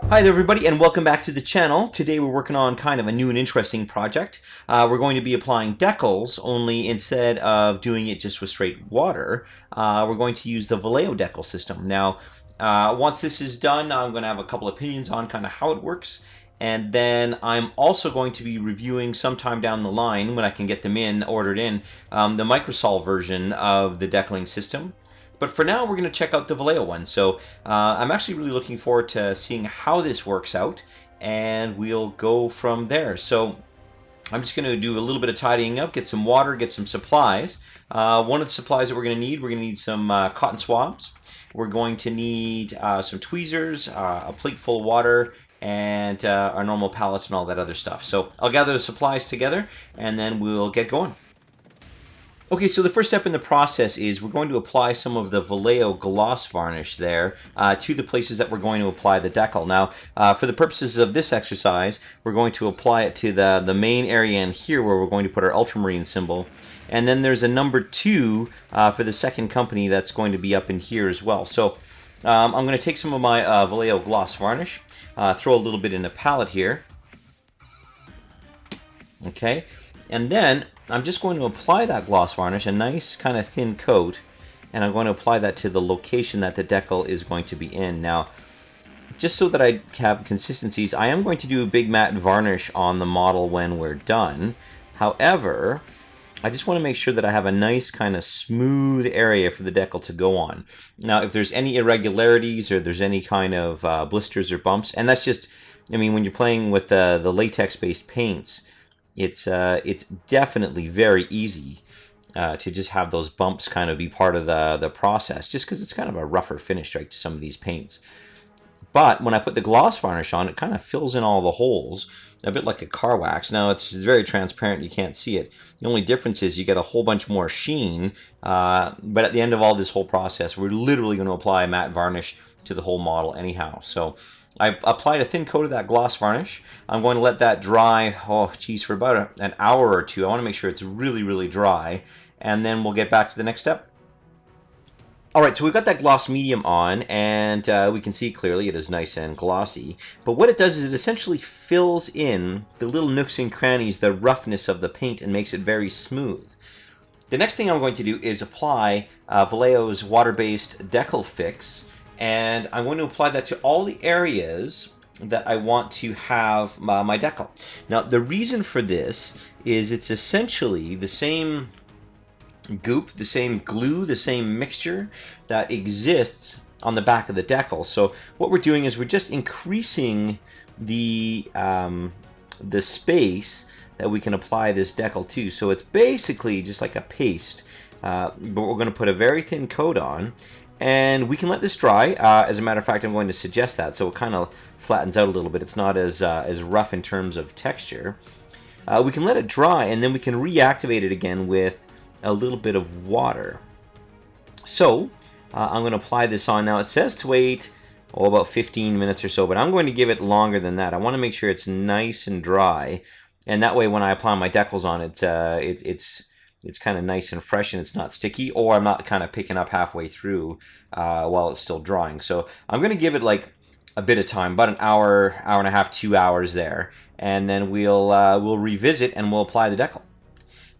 Hi there everybody and welcome back to the channel. Today we're working on kind of a new and interesting project. We're going to be applying decals, only instead of doing it just with straight water, we're going to use the Vallejo Decal system. Now, once this is done, I'm going to have a couple opinions on kind of how it works. And then I'm also going to be reviewing sometime down the line, when I can get them ordered in, the Microsolve version of the decaling system. But for now, we're going to check out the Vallejo one. So I'm actually really looking forward to seeing how this works out, and we'll go from there. So I'm just going to do a little bit of tidying up, get some water, get some supplies. One of the supplies that we're going to need some cotton swabs. We're going to need some tweezers, a plate full of water, and our normal pallets and all that other stuff. So I'll gather the supplies together, and then we'll get going. Okay, so the first step in the process is we're going to apply some of the Vallejo gloss varnish there to the places that we're going to apply the decal. Now, for the purposes of this exercise, we're going to apply it to the main area in here where we're going to put our Ultramarine symbol. And then there's a number 2 for the second company that's going to be up in here as well. So I'm going to take some of my Vallejo gloss varnish, throw a little bit in a palette here. Okay, and then I'm just going to apply that gloss varnish, a nice kind of thin coat, and I'm going to apply that to the location that the decal is going to be in. Now, just so that I have consistencies, I am going to do a big matte varnish on the model when we're done. However, I just want to make sure that I have a nice kind of smooth area for the decal to go on. Now, if there's any irregularities or there's any kind of blisters or bumps, and that's just, I mean, when you're playing with the latex-based paints, it's definitely very easy to just have those bumps kind of be part of the process, just because it's kind of a rougher finish, right, to some of these paints. But when I put the gloss varnish on, it kind of fills in all the holes, a bit like a car wax. Now, it's very transparent, you can't see it. The only difference is you get a whole bunch more sheen, but at the end of all this whole process, we're literally going to apply matte varnish to the whole model anyhow. So I applied a thin coat of that gloss varnish. I'm going to let that dry, for about an hour or two. I want to make sure it's really, really dry, and then we'll get back to the next step. Alright, so we've got that gloss medium on, and we can see clearly it is nice and glossy. But what it does is it essentially fills in the little nooks and crannies, the roughness of the paint, and makes it very smooth. The next thing I'm going to do is apply Vallejo's water-based Decal Fix, and I'm going to apply that to all the areas that I want to have my decal. Now, the reason for this is it's essentially the same goop, the same glue, the same mixture that exists on the back of the decal. So what we're doing is we're just increasing the space that we can apply this decal to. So it's basically just like a paste, but we're going to put a very thin coat on. And we can let this dry. As a matter of fact, I'm going to suggest that, so it kind of flattens out a little bit. It's not as rough in terms of texture. We can let it dry, and then we can reactivate it again with a little bit of water. So I'm going to apply this on. Now, it says to wait about 15 minutes or so, but I'm going to give it longer than that. I want to make sure it's nice and dry, and that way when I apply my decals on it, it's kind of nice and fresh and it's not sticky, or I'm not kind of picking up halfway through while it's still drying. So I'm going to give it like a bit of time, about an hour, hour and a half, 2 hours there, and then we'll revisit and we'll apply the decal.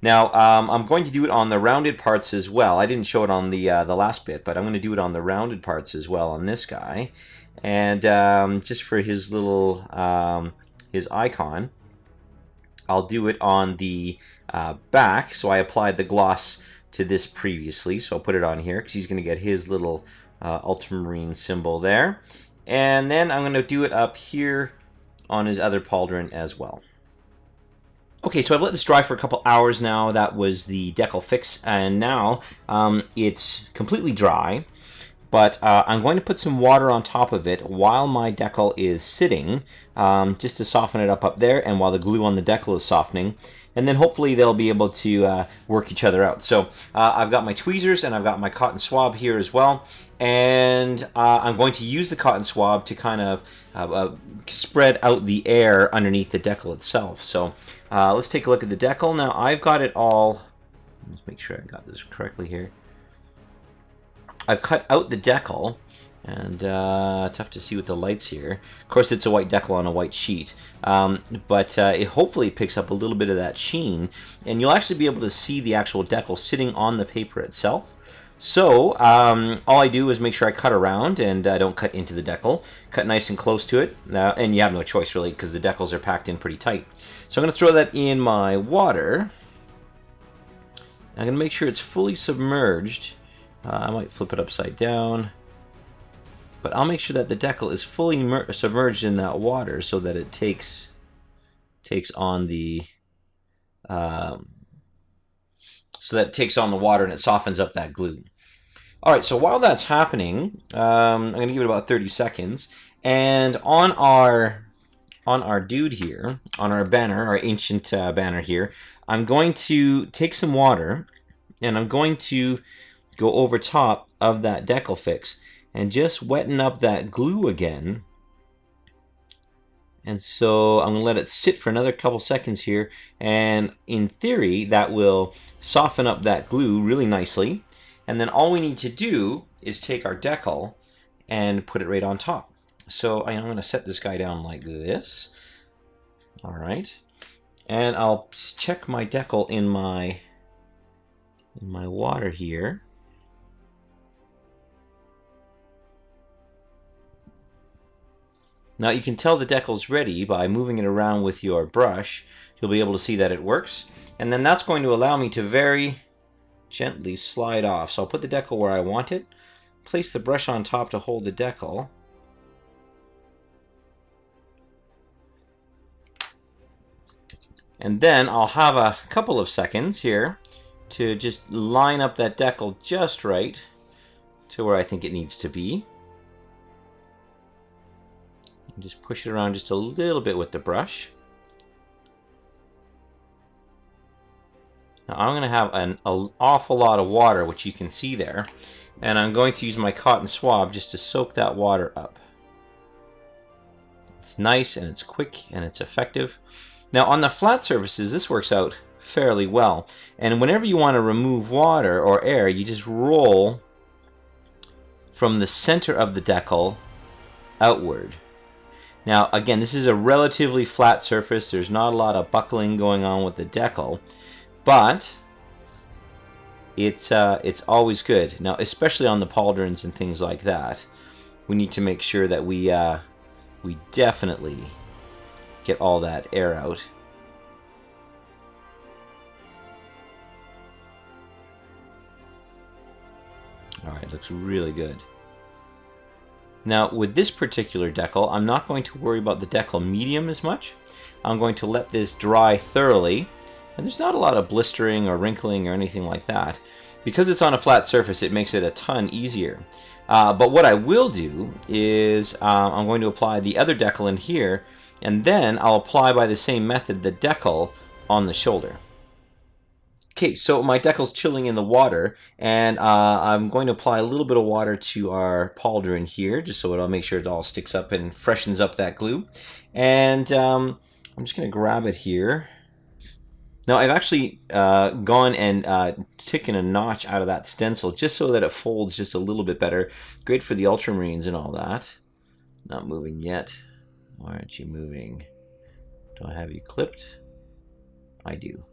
Now, I'm going to do it on the rounded parts as well. I didn't show it on the last bit, but I'm going to do it on the rounded parts as well on this guy. And just for his little his icon, I'll do it on the back. So I applied the gloss to this previously, so I'll put it on here because he's going to get his little ultramarine symbol there. And then I'm going to do it up here on his other pauldron as well. Okay, so I've let this dry for a couple hours now. That was the Decal Fix, and now it's completely dry. But I'm going to put some water on top of it while my decal is sitting, just to soften it up there, and while the glue on the decal is softening. And then hopefully they'll be able to work each other out. So I've got my tweezers and I've got my cotton swab here as well. And I'm going to use the cotton swab to kind of spread out the air underneath the decal itself. So let's take a look at the decal. Now I've got it all, let's make sure I got this correctly here. I've cut out the decal, and tough to see with the lights here. Of course, it's a white decal on a white sheet, but it hopefully picks up a little bit of that sheen, and you'll actually be able to see the actual decal sitting on the paper itself. So all I do is make sure I cut around and don't cut into the decal. Cut nice and close to it, and you have no choice really because the decals are packed in pretty tight. So I'm going to throw that in my water. I'm going to make sure it's fully submerged. I might flip it upside down. But I'll make sure that the decal is fully submerged in that water so that it takes on the water and it softens up that glue. All right, so while that's happening, I'm going to give it about 30 seconds. And on our dude here, on our banner, our ancient banner here, I'm going to take some water and I'm going to go over top of that decal fix and just wetten up that glue again. And so I'm going to let it sit for another couple seconds here, and in theory that will soften up that glue really nicely. And then all we need to do is take our decal and put it right on top. So I'm going to set this guy down like this. All right. And I'll check my decal in my water here. Now you can tell the decal's ready by moving it around with your brush. You'll be able to see that it works. And then that's going to allow me to very gently slide off. So I'll put the decal where I want it, place the brush on top to hold the decal. And then I'll have a couple of seconds here to just line up that decal just right to where I think it needs to be. And just push it around just a little bit with the brush. Now I'm going to have an awful lot of water, which you can see there, and I'm going to use my cotton swab just to soak that water up. It's nice and it's quick and it's effective. Now on the flat surfaces, this works out fairly well. And whenever you want to remove water or air, you just roll from the center of the decal outward. Now again, this is a relatively flat surface. There's not a lot of buckling going on with the decal, but it's always good. Now, especially on the pauldrons and things like that, we need to make sure that we definitely get all that air out. All right, looks really good. Now, with this particular decal, I'm not going to worry about the decal medium as much. I'm going to let this dry thoroughly, and there's not a lot of blistering or wrinkling or anything like that. Because it's on a flat surface, it makes it a ton easier. But what I will do is I'm going to apply the other decal in here, and then I'll apply by the same method the decal on the shoulder. Okay, so my decal's chilling in the water, and I'm going to apply a little bit of water to our pauldron here, just so it'll make sure it all sticks up and freshens up that glue. And I'm just going to grab it here. Now I've actually gone and taken a notch out of that stencil just so that it folds just a little bit better. Great for the Ultramarines and all that. Not moving yet. Why aren't you moving? Do I have you clipped? I do.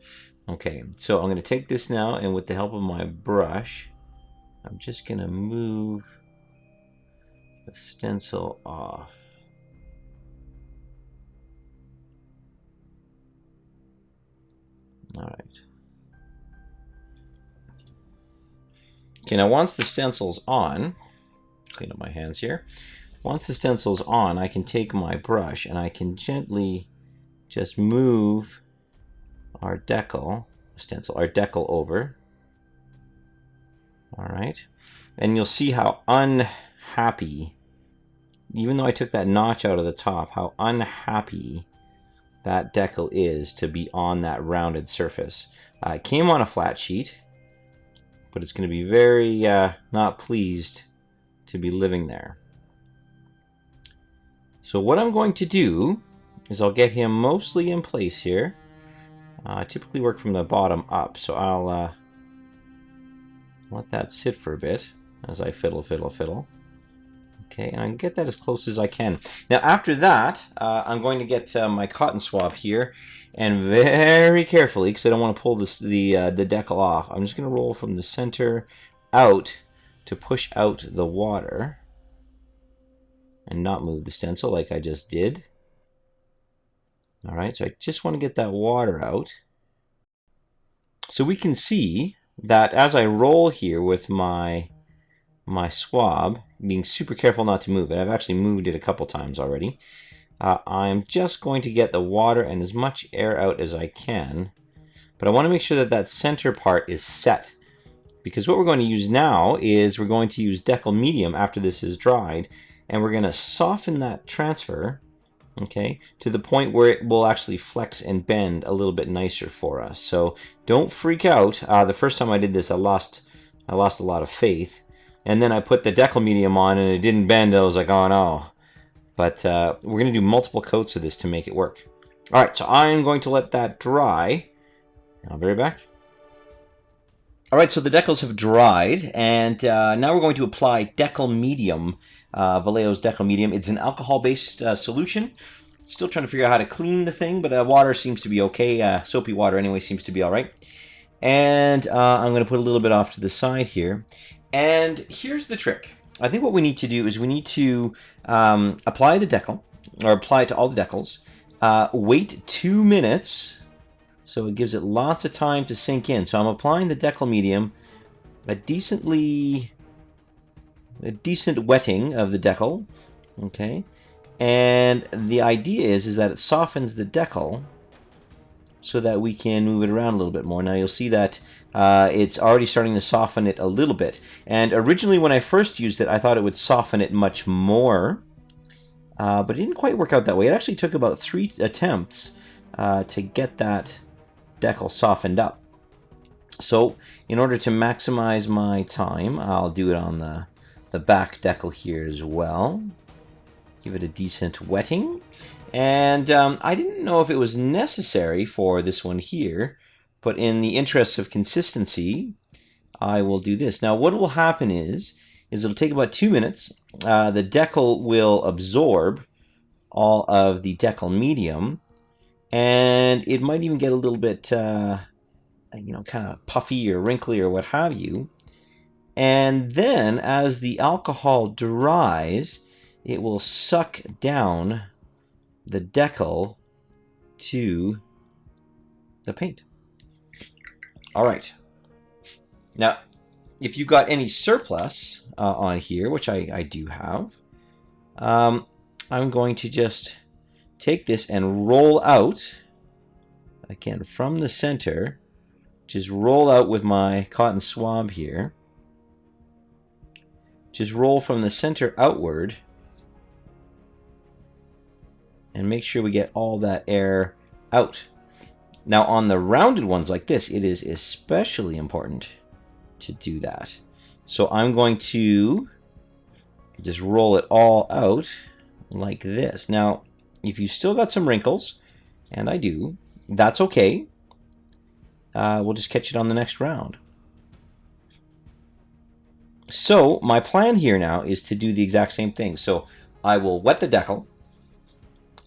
Okay, so I'm going to take this now, and with the help of my brush, I'm just going to move the stencil off. All right. Okay, now once the stencil's on, clean up my hands here. Once the stencil's on, I can take my brush and I can gently just move our decal over. All right, and you'll see how unhappy, even though I took that notch out of the top, how unhappy that decal is to be on that rounded surface. It came on a flat sheet, but it's going to be very not pleased to be living there. So what I'm going to do is I'll get him mostly in place here. I typically work from the bottom up, so I'll let that sit for a bit. as I fiddle, fiddle, fiddle. Okay, and I can get that as close as I can. Now after that, I'm going to get my cotton swab here, and very carefully, because I don't want to pull the decal off, I'm just going to roll from the center out to push out the water, and not move the stencil like I just did. Alright, so I just want to get that water out. So we can see that as I roll here with my swab, being super careful not to move it. I've actually moved it a couple times already. I'm just going to get the water and as much air out as I can. But I want to make sure that that center part is set. Because what we're going to use now is we're going to use Decal Medium after this is dried. And we're going to soften that transfer, okay, to the point where it will actually flex and bend a little bit nicer for us. So don't freak out. The first time I did this, I lost a lot of faith. And then I put the Decal Medium on and it didn't bend. I was like, oh no. But we're going to do multiple coats of this to make it work. All right, so I'm going to let that dry. I'll be right back. All right, so the decals have dried, and now we're going to apply Decal Medium, Vallejo's Decal Medium. It's an alcohol-based solution. Still trying to figure out how to clean the thing, but water seems to be okay. Soapy water anyway seems to be all right. And I'm going to put a little bit off to the side here. And here's the trick. I think what we need to do is we need to apply the decal, or apply it to all the decals. Wait 2 minutes, so it gives it lots of time to sink in. So I'm applying the Decal Medium, a decent wetting of the decal, okay? And the idea is that it softens the decal so that we can move it around a little bit more. Now you'll see that it's already starting to soften it a little bit. And originally when I first used it, I thought it would soften it much more, but it didn't quite work out that way. It actually took about 3 attempts to get that decal softened up. So in order to maximize my time, I'll do it on the back decal here as well. Give it a decent wetting. And I didn't know if it was necessary for this one here, but in the interest of consistency, I will do this. Now what will happen is it'll take about 2 minutes. The decal will absorb all of the Decal Medium, and it might even get a little bit, kind of puffy or wrinkly or what have you. And then as the alcohol dries, it will suck down the decal to the paint. All right. Now, if you've got any surplus on here, which I do have, I'm going to just take this and roll out, again, from the center. Just roll out with my cotton swab here. Just roll from the center outward. And make sure we get all that air out. Now on the rounded ones like this, it is especially important to do that. So I'm going to just roll it all out like this. Now, if you've still got some wrinkles, and I do, that's okay. We'll just catch it on the next round. So my plan here now is to do the exact same thing. So I will wet the decal.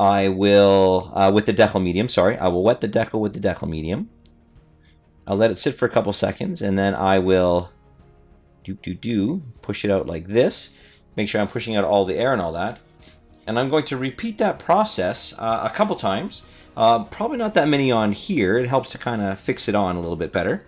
I will, with the Decal Medium, sorry, I will wet the decal with the Decal Medium. I'll let it sit for a couple seconds, and then I will push it out like this. Make sure I'm pushing out all the air and all that. And I'm going to repeat that process a couple times. Probably not that many on here. It helps to kind of fix it on a little bit better.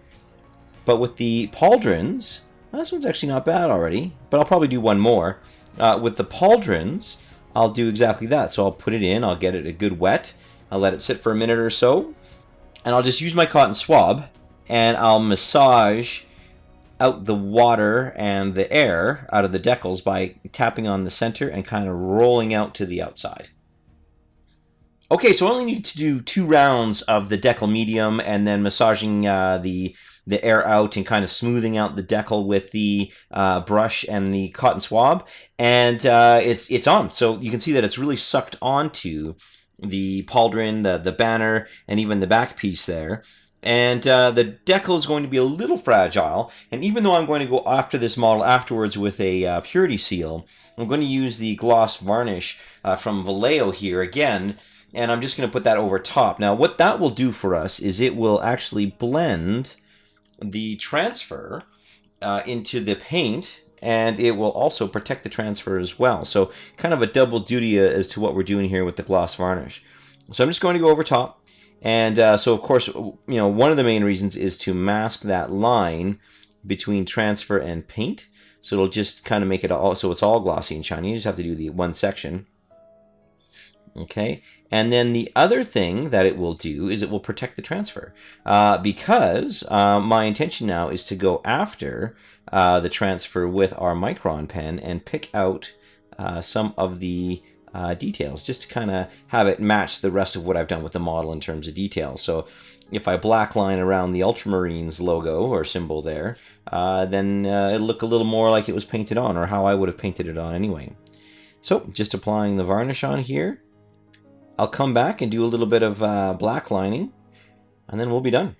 But with the pauldrons, this one's actually not bad already, but I'll probably do one more. With the pauldrons, I'll do exactly that. So I'll put it in, I'll get it a good wet, I'll let it sit for a minute or so, and I'll just use my cotton swab, and I'll massage out the water and the air out of the decals by tapping on the center and kind of rolling out to the outside. Okay, so I only need to do 2 rounds of the Decal Medium and then massaging the air out and kind of smoothing out the decal with the brush and the cotton swab, and it's on. So you can see that it's really sucked onto the pauldron, the banner, and even the back piece there. And the decal is going to be a little fragile, and even though I'm going to go after this model afterwards with a purity seal, I'm going to use the gloss varnish from Vallejo here again, and I'm just going to put that over top. Now what that will do for us is it will actually blend the transfer into the paint, and it will also protect the transfer as well. So kind of a double duty as to what we're doing here with the gloss varnish. So I'm just going to go over top. And so, of course, you know, one of the main reasons is to mask that line between transfer and paint. So it'll just kind of make it all, so it's all glossy and shiny. You just have to do the one section. Okay, and then the other thing that it will do is it will protect the transfer. Because my intention now is to go after the transfer with our Micron pen and pick out some of the details, just to kind of have it match the rest of what I've done with the model in terms of details. So if I blackline around the Ultramarines logo or symbol there, then it'll look a little more like it was painted on, or how I would have painted it on anyway. So just applying the varnish on here. I'll come back and do a little bit of blacklining, and then we'll be done.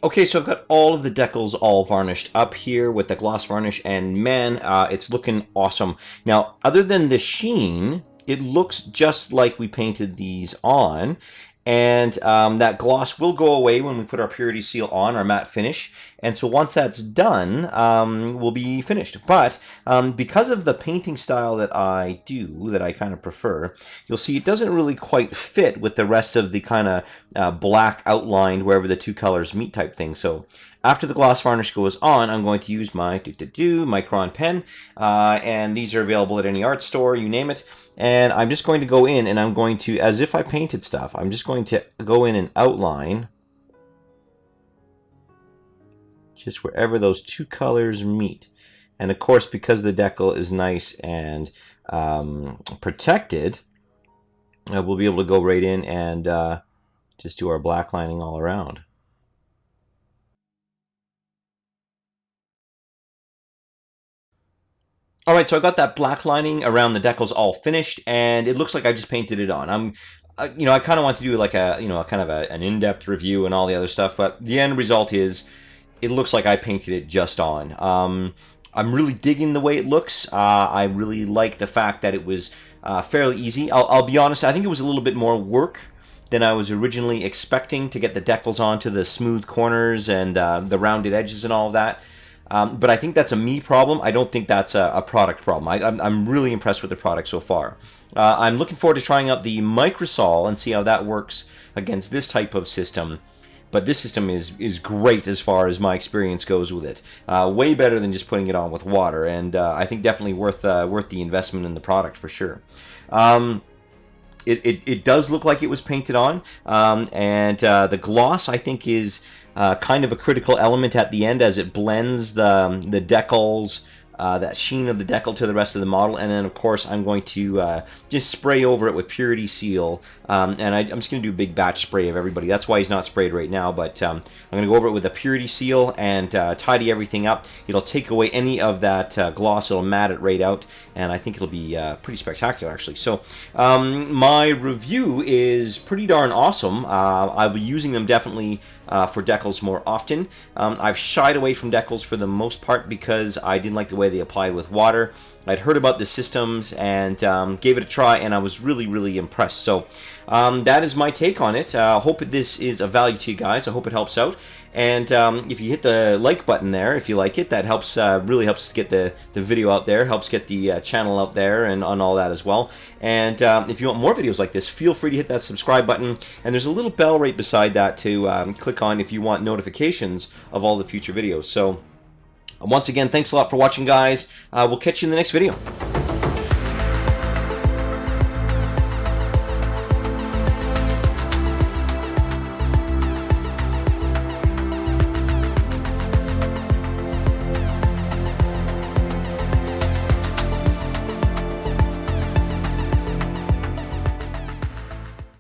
Okay, so I've got all of the decals all varnished up here with the gloss varnish, and man, it's looking awesome. Now, other than the sheen, it looks just like we painted these on, and that gloss will go away when we put our purity seal on, our matte finish, and so once that's done, we'll be finished. But because of the painting style that I do, that I kind of prefer, you'll see it doesn't really quite fit with the rest of the kind of black outlined wherever the two colors meet type thing. So after the gloss varnish goes on, I'm going to use my Micron pen, and these are available at any art store, you name it. And I'm just going to go in and I'm going to, as if I painted stuff, I'm just going to go in and outline just wherever those two colors meet. And of course, because the decal is nice and protected, we'll be able to go right in and just do our black lining all around. All right, so I got that black lining around the decals all finished, and it looks like I just painted it on. You know, I kind of want to do like a, you know, kind of an in-depth review and all the other stuff, but the end result is it looks like I painted it just on. I'm really digging the way it looks. I really like the fact that it was fairly easy. I'll be honest, I think it was a little bit more work than I was originally expecting to get the decals onto the smooth corners and the rounded edges and all of that. But I think that's a me problem. I don't think that's a product problem. I'm really impressed with the product so far. I'm looking forward to trying out the Microsol and see how that works against this type of system. But this system is great as far as my experience goes with it. Way better than just putting it on with water, and I think definitely worth the investment in the product for sure. It does look like it was painted on, and the gloss I think is kind of a critical element at the end as it blends the decals, that sheen of the decal to the rest of the model. And then of course I'm going to just spray over it with purity seal, and I'm just going to do a big batch spray of everybody. That's why he's not sprayed right now, but I'm going to go over it with a purity seal and tidy everything up. It'll take away any of that gloss, it'll matte it right out, and I think it'll be pretty spectacular actually. So my review is pretty darn awesome. I'll be using them definitely for decals more often. I've shied away from decals for the most part because I didn't like the way they applied with water. I'd heard about the systems and gave it a try, and I was really impressed. So that is my take on it. I hope this is of value to you guys. I hope it helps out. And if you hit the like button there, if you like it, that helps, really helps get the video out there, helps get the channel out there and on all that as well. And if you want more videos like this, feel free to hit that subscribe button. And there's a little bell right beside that to click on if you want notifications of all the future videos. So once again, thanks a lot for watching, guys. We'll catch you in the next video.